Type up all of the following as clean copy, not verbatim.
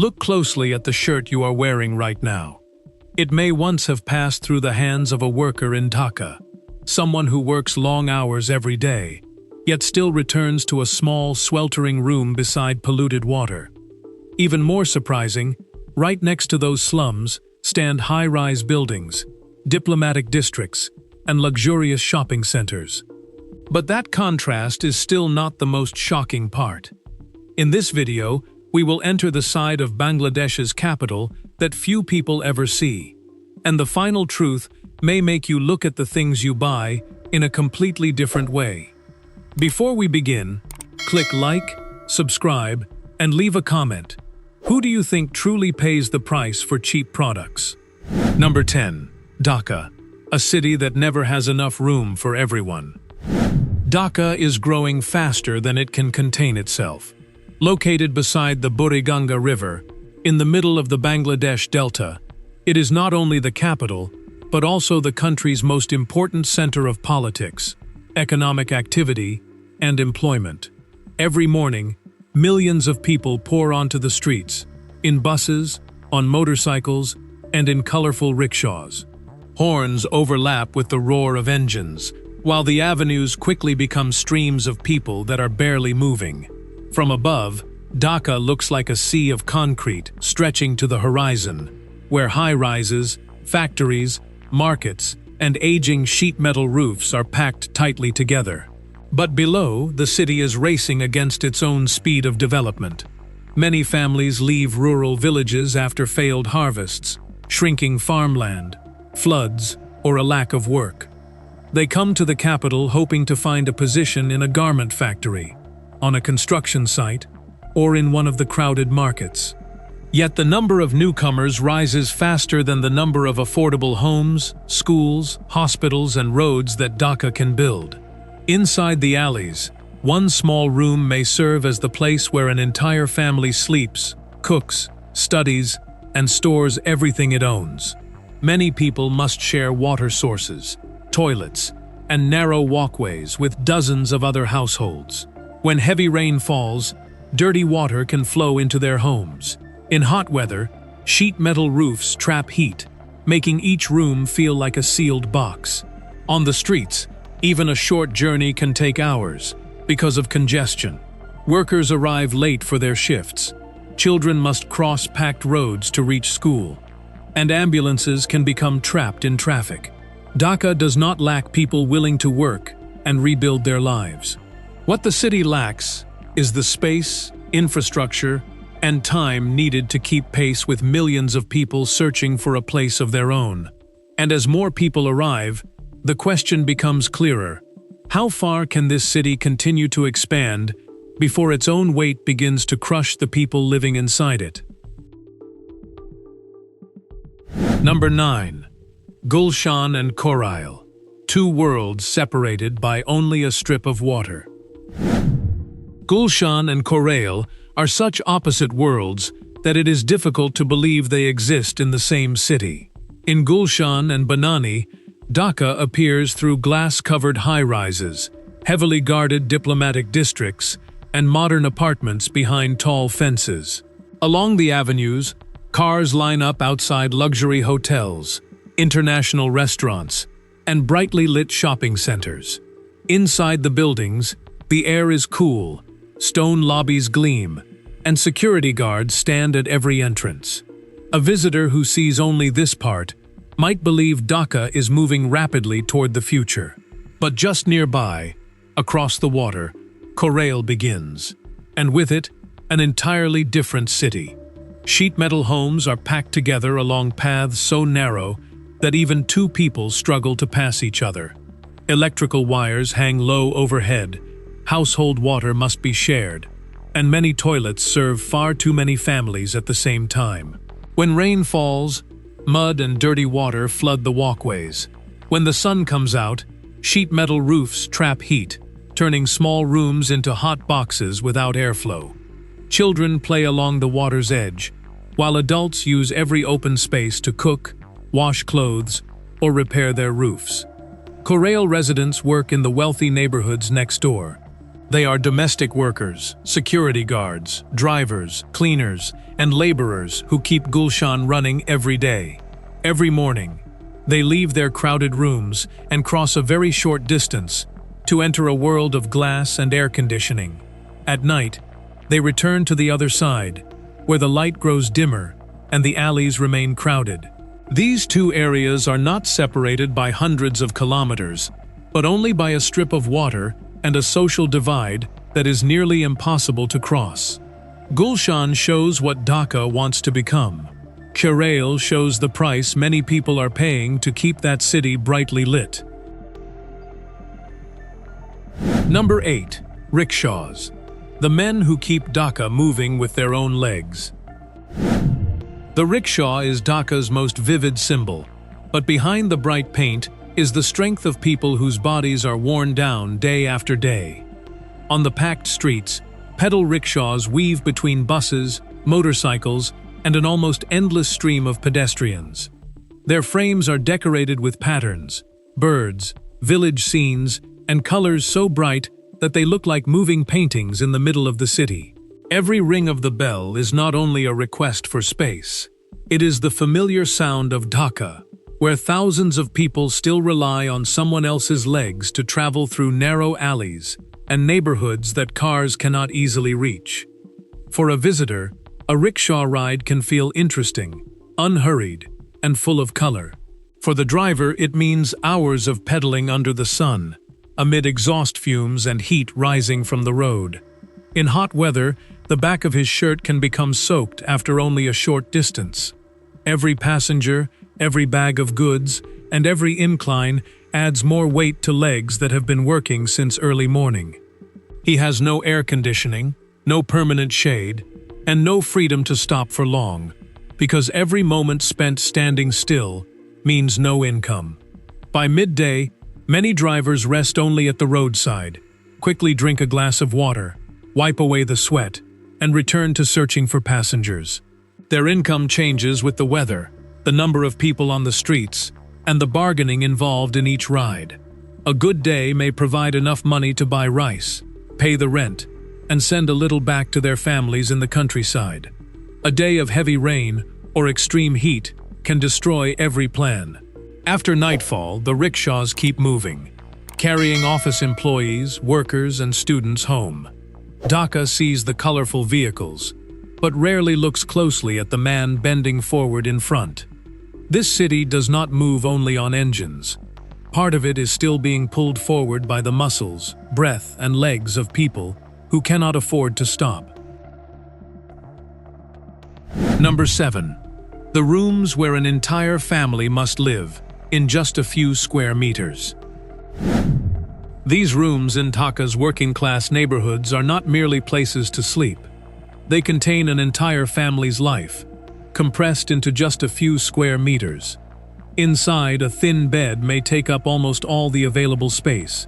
Look closely at the shirt you are wearing right now. It may once have passed through the hands of a worker in Dhaka, someone who works long hours every day, yet still returns to a small, sweltering room beside polluted water. Even more surprising, right next to those slums stand high-rise buildings, diplomatic districts, and luxurious shopping centers. But that contrast is still not the most shocking part. In this video, we will enter the side of Bangladesh's capital that few people ever see. And the final truth may make you look at the things you buy in a completely different way. Before we begin, click like, subscribe, and leave a comment. Who do you think truly pays the price for cheap products? Number 10. Dhaka, a city that never has enough room for everyone. Dhaka is growing faster than it can contain itself. Located beside the Buriganga River, in the middle of the Bangladesh Delta, it is not only the capital, but also the country's most important center of politics, economic activity, and employment. Every morning, millions of people pour onto the streets, in buses, on motorcycles, and in colorful rickshaws. Horns overlap with the roar of engines, while the avenues quickly become streams of people that are barely moving. From above, Dhaka looks like a sea of concrete stretching to the horizon, where high-rises, factories, markets, and aging sheet metal roofs are packed tightly together. But below, the city is racing against its own speed of development. Many families leave rural villages after failed harvests, shrinking farmland, floods, or a lack of work. They come to the capital hoping to find a position in a garment factory, on a construction site, or in one of the crowded markets. Yet the number of newcomers rises faster than the number of affordable homes, schools, hospitals, and roads that Dhaka can build. Inside the alleys, one small room may serve as the place where an entire family sleeps, cooks, studies, and stores everything it owns. Many people must share water sources, toilets, and narrow walkways with dozens of other households. When heavy rain falls, dirty water can flow into their homes. In hot weather, sheet metal roofs trap heat, making each room feel like a sealed box. On the streets, even a short journey can take hours because of congestion. Workers arrive late for their shifts. Children must cross packed roads to reach school, and ambulances can become trapped in traffic. Dhaka does not lack people willing to work and rebuild their lives. What the city lacks is the space, infrastructure, and time needed to keep pace with millions of people searching for a place of their own. And as more people arrive, the question becomes clearer. How far can this city continue to expand before its own weight begins to crush the people living inside it? Number 9. Gulshan and Korail, two worlds separated by only a strip of water. Gulshan and Korail are such opposite worlds that it is difficult to believe they exist in the same city. In Gulshan and Banani, Dhaka appears through glass-covered high-rises, heavily guarded diplomatic districts, and modern apartments behind tall fences. Along the avenues, cars line up outside luxury hotels, international restaurants, and brightly lit shopping centers. Inside the buildings, the air is cool, stone lobbies gleam, and security guards stand at every entrance. A visitor who sees only this part might believe Dhaka is moving rapidly toward the future. But just nearby, across the water, Korail begins, and with it, an entirely different city. Sheet metal homes are packed together along paths so narrow that even two people struggle to pass each other. Electrical wires hang low overhead, household water must be shared, and many toilets serve far too many families at the same time. When rain falls, mud and dirty water flood the walkways. When the sun comes out, sheet metal roofs trap heat, turning small rooms into hot boxes without airflow. Children play along the water's edge, while adults use every open space to cook, wash clothes, or repair their roofs. Korail residents work in the wealthy neighborhoods next door. They are domestic workers, security guards, drivers, cleaners, and laborers who keep Gulshan running every day. Every morning, they leave their crowded rooms and cross a very short distance to enter a world of glass and air conditioning. At night, they return to the other side, where the light grows dimmer and the alleys remain crowded. These two areas are not separated by hundreds of kilometers, but only by a strip of water and a social divide that is nearly impossible to cross. Gulshan shows what Dhaka wants to become. Korail shows the price many people are paying to keep that city brightly lit. Number 8. Rickshaws. The men who keep Dhaka moving with their own legs. The rickshaw is Dhaka's most vivid symbol, but behind the bright paint is the strength of people whose bodies are worn down day after day. On the packed streets, pedal rickshaws weave between buses, motorcycles, and an almost endless stream of pedestrians. Their frames are decorated with patterns, birds, village scenes, and colors so bright that they look like moving paintings in the middle of the city. Every ring of the bell is not only a request for space, it is the familiar sound of Dhaka, where thousands of people still rely on someone else's legs to travel through narrow alleys and neighborhoods that cars cannot easily reach. For a visitor, a rickshaw ride can feel interesting, unhurried, and full of color. For the driver, it means hours of pedaling under the sun, amid exhaust fumes and heat rising from the road. In hot weather, the back of his shirt can become soaked after only a short distance. Every passenger, every bag of goods, and every incline adds more weight to legs that have been working since early morning. He has no air conditioning, no permanent shade, and no freedom to stop for long, because every moment spent standing still means no income. By midday, many drivers rest only at the roadside, quickly drink a glass of water, wipe away the sweat, and return to searching for passengers. Their income changes with the weather, the number of people on the streets, and the bargaining involved in each ride. A good day may provide enough money to buy rice, pay the rent, and send a little back to their families in the countryside. A day of heavy rain or extreme heat can destroy every plan. After nightfall, the rickshaws keep moving, carrying office employees, workers, and students home. Dhaka sees the colorful vehicles, but rarely looks closely at the man bending forward in front. This city does not move only on engines. Part of it is still being pulled forward by the muscles, breath, and legs of people who cannot afford to stop. Number 7. The rooms where an entire family must live, in just a few square meters. These rooms in Dhaka's working-class neighborhoods are not merely places to sleep. They contain an entire family's life, compressed into just a few square meters. Inside, a thin bed may take up almost all the available space.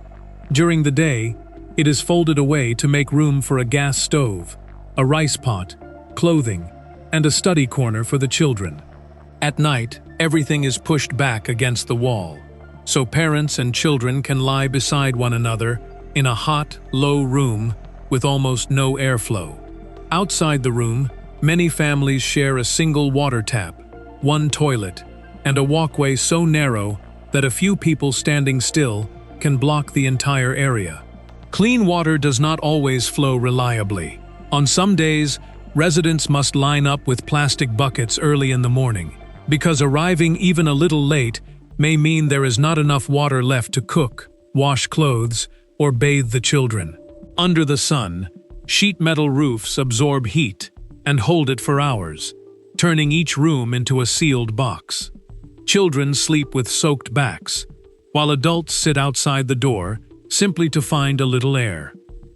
During the day, it is folded away to make room for a gas stove, a rice pot, clothing, and a study corner for the children. At night, everything is pushed back against the wall, so parents and children can lie beside one another in a hot, low room with almost no airflow. Outside the room, many families share a single water tap, one toilet, and a walkway so narrow that a few people standing still can block the entire area. Clean water does not always flow reliably. On some days, residents must line up with plastic buckets early in the morning, because arriving even a little late may mean there is not enough water left to cook, wash clothes, or bathe the children. Under the sun, sheet metal roofs absorb heat and hold it for hours, turning each room into a sealed box. Children sleep with soaked backs, while adults sit outside the door simply to find a little air.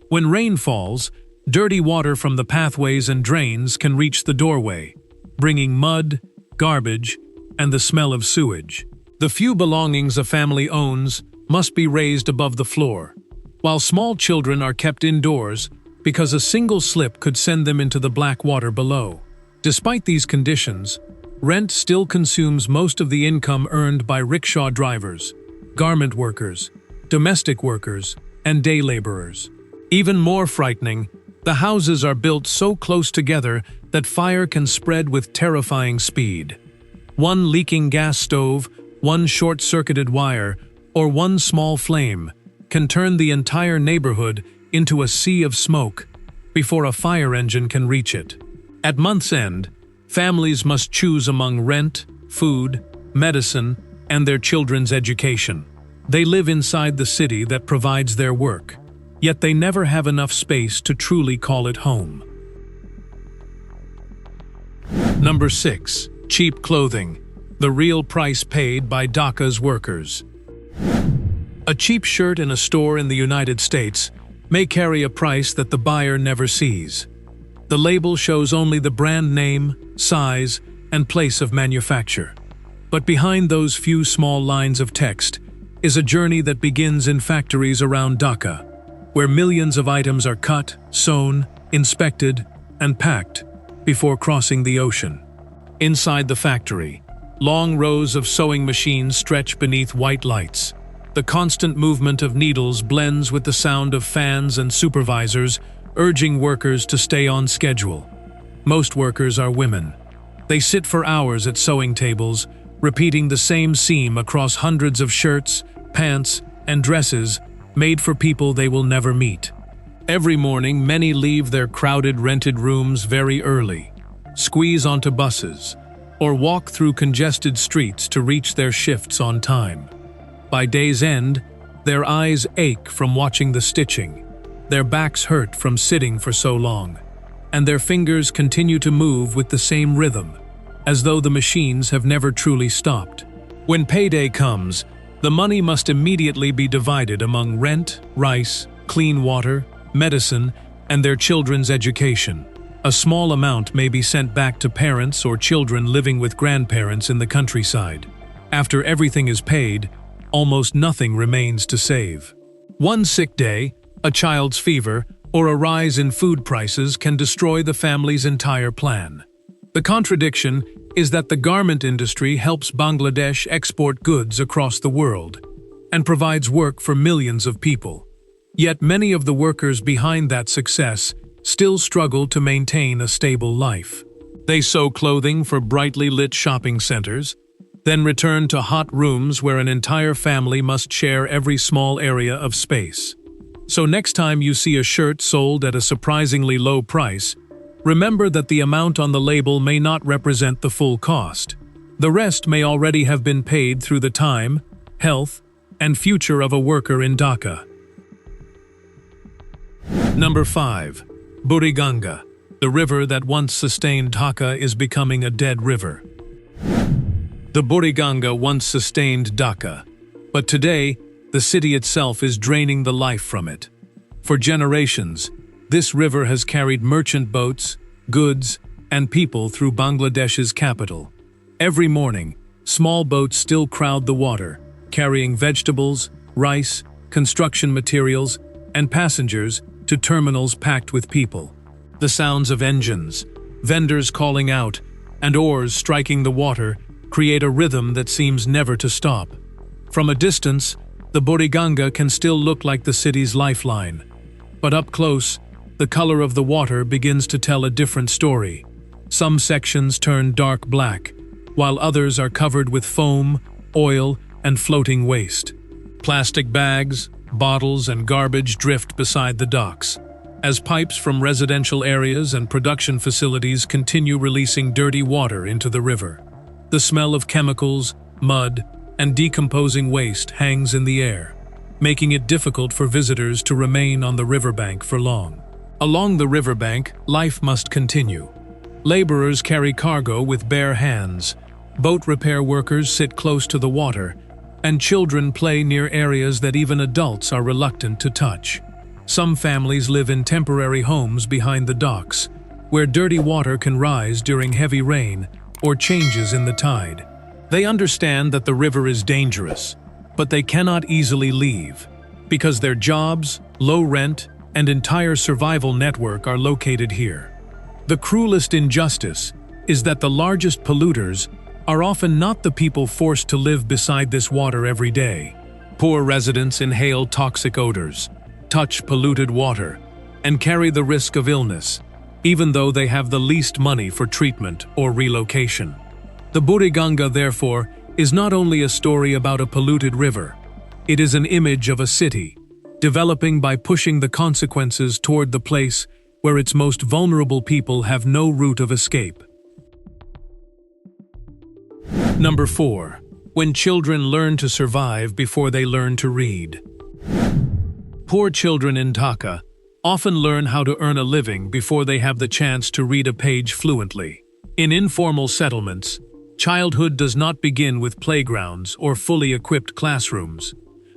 When rain falls, dirty water from the pathways and drains can reach the doorway, bringing mud, garbage, and the smell of sewage. The few belongings a family owns must be raised above the floor, while small children are kept indoors because a single slip could send them into the black water below. Despite these conditions, rent still consumes most of the income earned by rickshaw drivers, garment workers, domestic workers, and day laborers. Even more frightening, the houses are built so close together that fire can spread with terrifying speed. One leaking gas stove, one short-circuited wire, or one small flame can turn the entire neighborhood into a sea of smoke before a fire engine can reach it. At month's end, families must choose among rent, food, medicine, and their children's education. They live inside the city that provides their work, yet they never have enough space to truly call it home. Number 6. Cheap clothing. The real price paid by Dhaka's workers. A cheap shirt in a store in the United States may carry a price that the buyer never sees. The label shows only the brand name, size, and place of manufacture. But behind those few small lines of text is a journey that begins in factories around Dhaka, where millions of items are cut, sewn, inspected, and packed before crossing the ocean. Inside the factory, long rows of sewing machines stretch beneath white lights. The constant movement of needles blends with the sound of fans and supervisors urging workers to stay on schedule. Most workers are women. They sit for hours at sewing tables, repeating the same seam across hundreds of shirts, pants, and dresses made for people they will never meet. Every morning, many leave their crowded rented rooms very early, squeeze onto buses, or walk through congested streets to reach their shifts on time. By day's end, their eyes ache from watching the stitching, their backs hurt from sitting for so long, and their fingers continue to move with the same rhythm, as though the machines have never truly stopped. When payday comes, the money must immediately be divided among rent, rice, clean water, medicine, and their children's education. A small amount may be sent back to parents or children living with grandparents in the countryside. After everything is paid, almost nothing remains to save. One sick day, a child's fever, or a rise in food prices can destroy the family's entire plan. The contradiction is that the garment industry helps Bangladesh export goods across the world and provides work for millions of people. Yet many of the workers behind that success still struggle to maintain a stable life. They sew clothing for brightly lit shopping centers, then return to hot rooms where an entire family must share every small area of space. So next time you see a shirt sold at a surprisingly low price, remember that the amount on the label may not represent the full cost. The rest may already have been paid through the time, health, and future of a worker in Dhaka. Number 5. Buriganga. The river that once sustained Dhaka is becoming a dead river. The Buriganga once sustained Dhaka, but today, the city itself is draining the life from it. For generations, this river has carried merchant boats, goods, and people through Bangladesh's capital. Every morning, small boats still crowd the water, carrying vegetables, rice, construction materials, and passengers to terminals packed with people. The sounds of engines, vendors calling out, and oars striking the water create a rhythm that seems never to stop. From a distance, the Buriganga can still look like the city's lifeline. But up close, the color of the water begins to tell a different story. Some sections turn dark black, while others are covered with foam, oil, and floating waste. Plastic bags, bottles, and garbage drift beside the docks, as pipes from residential areas and production facilities continue releasing dirty water into the river. The smell of chemicals, mud, and decomposing waste hangs in the air, making it difficult for visitors to remain on the riverbank for long. Along the riverbank, life must continue. Laborers carry cargo with bare hands, boat repair workers sit close to the water, and children play near areas that even adults are reluctant to touch. Some families live in temporary homes behind the docks, where dirty water can rise during heavy rain or changes in the tide. They understand that the river is dangerous, but they cannot easily leave, because their jobs, low rent, and entire survival network are located here. The cruelest injustice is that the largest polluters are often not the people forced to live beside this water every day. Poor residents inhale toxic odors, touch polluted water, and carry the risk of illness, even though they have the least money for treatment or relocation. The Buriganga, therefore, is not only a story about a polluted river, it is an image of a city, developing by pushing the consequences toward the place where its most vulnerable people have no route of escape. Number 4. When children learn to survive before they learn to read. Poor children in Dhaka often learn how to earn a living before they have the chance to read a page fluently. In informal settlements, childhood does not begin with playgrounds or fully equipped classrooms,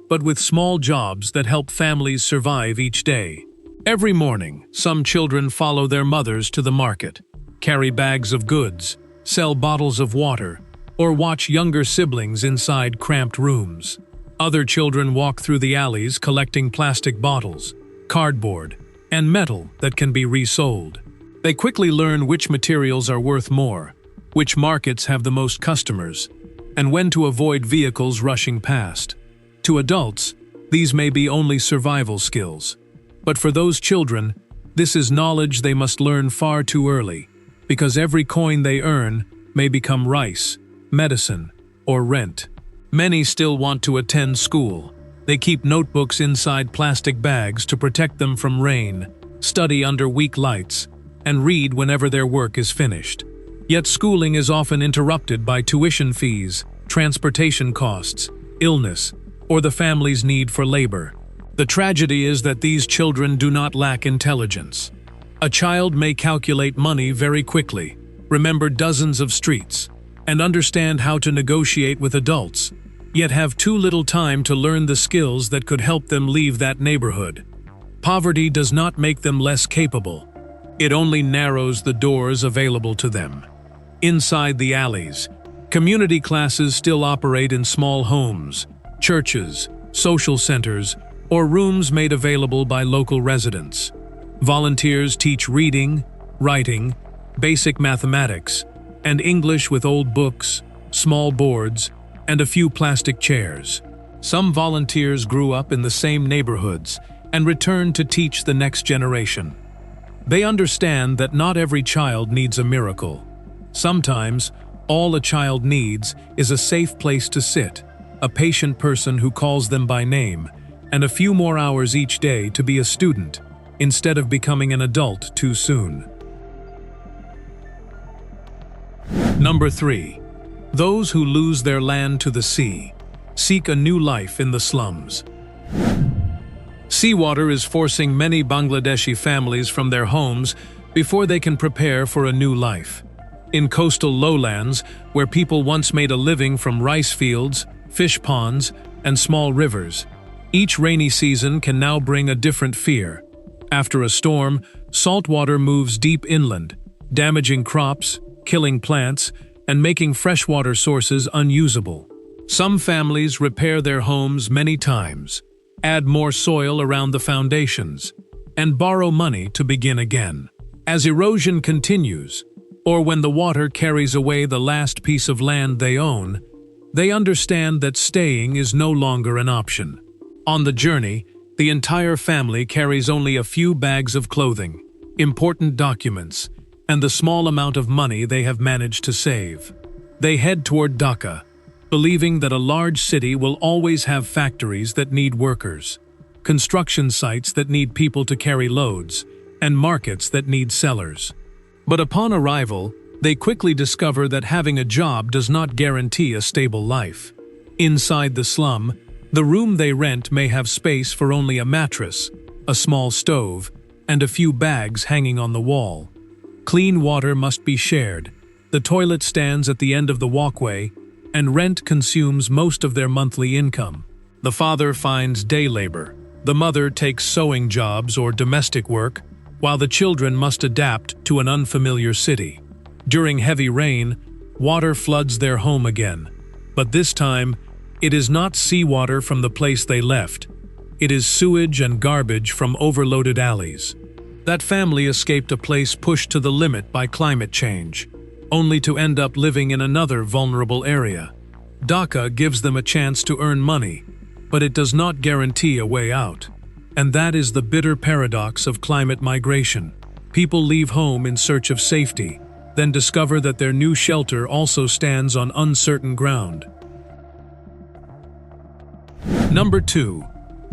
but with small jobs that help families survive each day. Every morning, some children follow their mothers to the market, carry bags of goods, sell bottles of water, or watch younger siblings inside cramped rooms. Other children walk through the alleys collecting plastic bottles, cardboard, and metal that can be resold. They quickly learn which materials are worth more, which markets have the most customers, and when to avoid vehicles rushing past. To adults, these may be only survival skills. But for those children, this is knowledge they must learn far too early, because every coin they earn may become rice, medicine, or rent. Many still want to attend school. They keep notebooks inside plastic bags to protect them from rain, study under weak lights, and read whenever their work is finished. Yet schooling is often interrupted by tuition fees, transportation costs, illness, or the family's need for labor. The tragedy is that these children do not lack intelligence. A child may calculate money very quickly, remember dozens of streets, and understand how to negotiate with adults, yet have too little time to learn the skills that could help them leave that neighborhood. Poverty does not make them less capable. It only narrows the doors available to them. Inside the alleys, community classes still operate in small homes, churches, social centers, or rooms made available by local residents. Volunteers teach reading, writing, basic mathematics, and English with old books, small boards, and a few plastic chairs. Some volunteers grew up in the same neighborhoods and return to teach the next generation. They understand that not every child needs a miracle. Sometimes, all a child needs is a safe place to sit, a patient person who calls them by name, and a few more hours each day to be a student, instead of becoming an adult too soon. Number 3. Those who lose their land to the sea seek a new life in the slums. Seawater is forcing many Bangladeshi families from their homes before they can prepare for a new life. In coastal lowlands, where people once made a living from rice fields, fish ponds, and small rivers, each rainy season can now bring a different fear. After a storm, salt water moves deep inland, damaging crops, killing plants, and making freshwater sources unusable. Some families repair their homes many times, add more soil around the foundations, and borrow money to begin again. As erosion continues, or when the water carries away the last piece of land they own, they understand that staying is no longer an option. On the journey, the entire family carries only a few bags of clothing, important documents, and the small amount of money they have managed to save. They head toward Dhaka, believing that a large city will always have factories that need workers, construction sites that need people to carry loads, and markets that need sellers. But upon arrival, they quickly discover that having a job does not guarantee a stable life. Inside the slum, the room they rent may have space for only a mattress, a small stove, and a few bags hanging on the wall. Clean water must be shared, the toilet stands at the end of the walkway, and rent consumes most of their monthly income. The father finds day labor, the mother takes sewing jobs or domestic work, while the children must adapt to an unfamiliar city. During heavy rain, water floods their home again, but this time, it is not seawater from the place they left. It is sewage and garbage from overloaded alleys. That family escaped a place pushed to the limit by climate change, only to end up living in another vulnerable area. Dhaka gives them a chance to earn money, but it does not guarantee a way out. And that is the bitter paradox of climate migration. People leave home in search of safety, then discover that their new shelter also stands on uncertain ground. Number 2.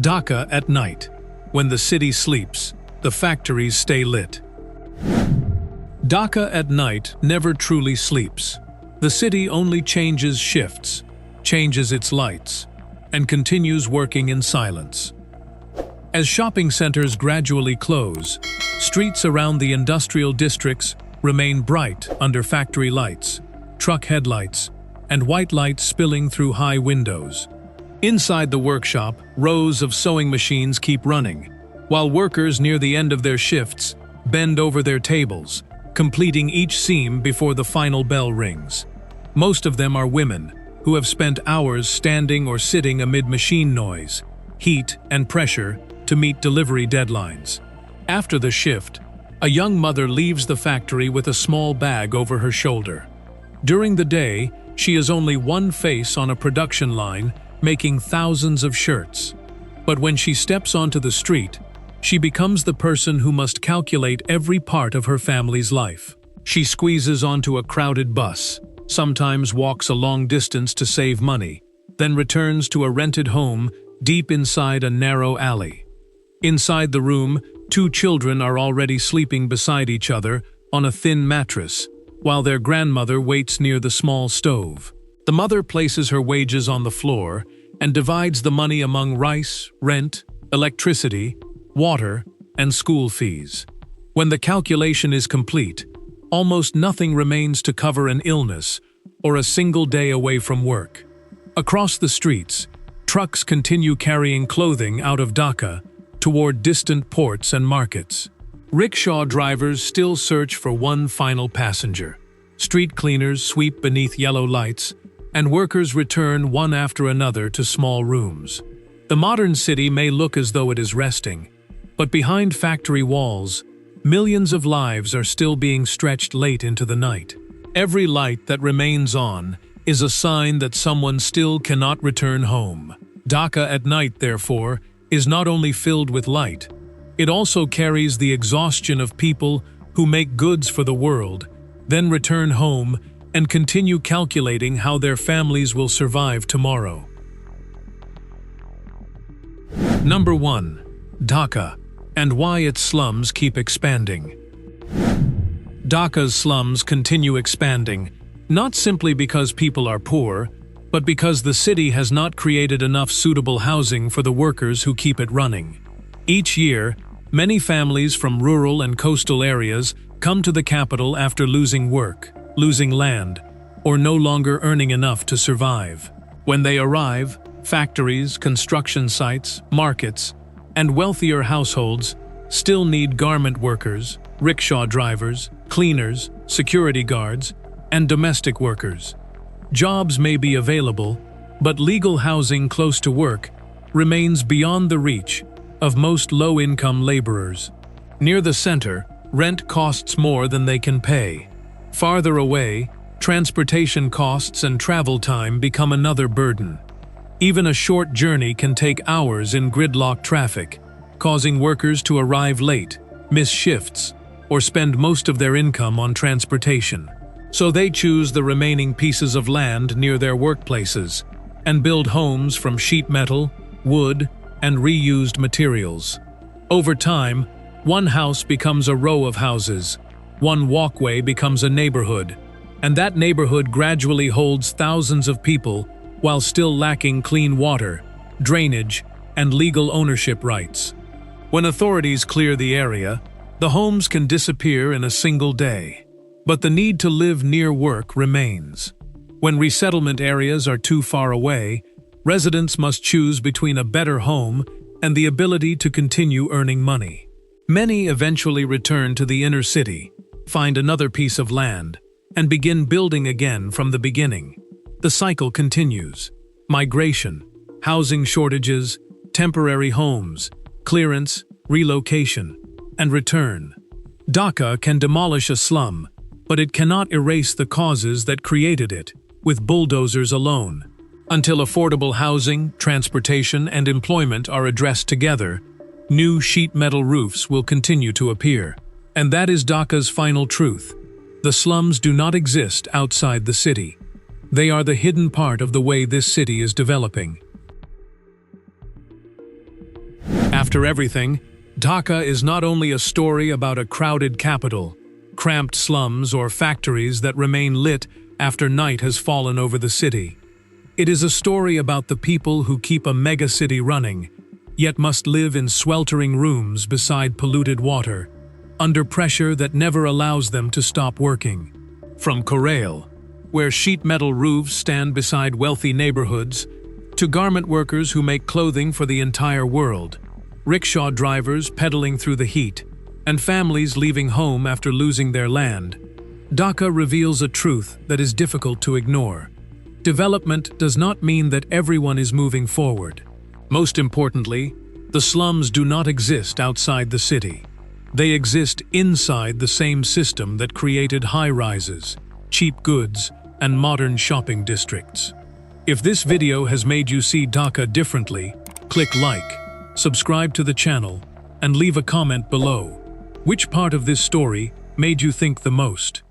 Dhaka at night. When the city sleeps, the factories stay lit. Dhaka at night never truly sleeps. The city only changes shifts, changes its lights, and continues working in silence. As shopping centers gradually close, streets around the industrial districts remain bright under factory lights, truck headlights, and white lights spilling through high windows. Inside the workshop, rows of sewing machines keep running, while workers near the end of their shifts bend over their tables, completing each seam before the final bell rings. Most of them are women, who have spent hours standing or sitting amid machine noise, heat, and pressure to meet delivery deadlines. After the shift, a young mother leaves the factory with a small bag over her shoulder. During the day, she is only one face on a production line, making thousands of shirts. But when she steps onto the street, she becomes the person who must calculate every part of her family's life. She squeezes onto a crowded bus, sometimes walks a long distance to save money, then returns to a rented home deep inside a narrow alley. Inside the room, 2 children are already sleeping beside each other on a thin mattress, while their grandmother waits near the small stove. The mother places her wages on the floor and divides the money among rice, rent, electricity, water, and school fees. When the calculation is complete, almost nothing remains to cover an illness or a single day away from work. Across the streets, trucks continue carrying clothing out of Dhaka toward distant ports and markets. Rickshaw drivers still search for one final passenger. Street cleaners sweep beneath yellow lights, and workers return one after another to small rooms. The modern city may look as though it is resting, but behind factory walls, millions of lives are still being stretched late into the night. Every light that remains on is a sign that someone still cannot return home. Dhaka at night, therefore, is not only filled with light, it also carries the exhaustion of people who make goods for the world, then return home and continue calculating how their families will survive tomorrow. Number 1. Dhaka, and why its slums keep expanding. Dhaka's slums continue expanding, not simply because people are poor, but because the city has not created enough suitable housing for the workers who keep it running. Each year, many families from rural and coastal areas come to the capital after losing work, losing land, or no longer earning enough to survive. When they arrive, factories, construction sites, markets, and wealthier households still need garment workers, rickshaw drivers, cleaners, security guards, and domestic workers. Jobs may be available, but legal housing close to work remains beyond the reach of most low-income laborers. Near the center, rent costs more than they can pay. Farther away, transportation costs and travel time become another burden. Even a short journey can take hours in gridlock traffic, causing workers to arrive late, miss shifts, or spend most of their income on transportation. So they choose the remaining pieces of land near their workplaces and build homes from sheet metal, wood, and reused materials. Over time, one house becomes a row of houses, one walkway becomes a neighborhood, and that neighborhood gradually holds thousands of people while still lacking clean water, drainage, and legal ownership rights. When authorities clear the area, the homes can disappear in a single day. But the need to live near work remains. When resettlement areas are too far away, residents must choose between a better home and the ability to continue earning money. Many eventually return to the inner city, find another piece of land, and begin building again from the beginning. The cycle continues. Migration, housing shortages, temporary homes, clearance, relocation, and return. Dhaka can demolish a slum, but it cannot erase the causes that created it with bulldozers alone. Until affordable housing, transportation, and employment are addressed together, new sheet metal roofs will continue to appear. And that is Dhaka's final truth. The slums do not exist outside the city. They are the hidden part of the way this city is developing. After everything, Dhaka is not only a story about a crowded capital, cramped slums, or factories that remain lit after night has fallen over the city. It is a story about the people who keep a megacity running, yet must live in sweltering rooms beside polluted water, under pressure that never allows them to stop working. From Korail, where sheet metal roofs stand beside wealthy neighborhoods, to garment workers who make clothing for the entire world, rickshaw drivers pedaling through the heat, and families leaving home after losing their land, Dhaka reveals a truth that is difficult to ignore. Development does not mean that everyone is moving forward. Most importantly, the slums do not exist outside the city. They exist inside the same system that created high-rises, cheap goods, and modern shopping districts. If this video has made you see Dhaka differently, click like, subscribe to the channel, and leave a comment below. Which part of this story made you think the most?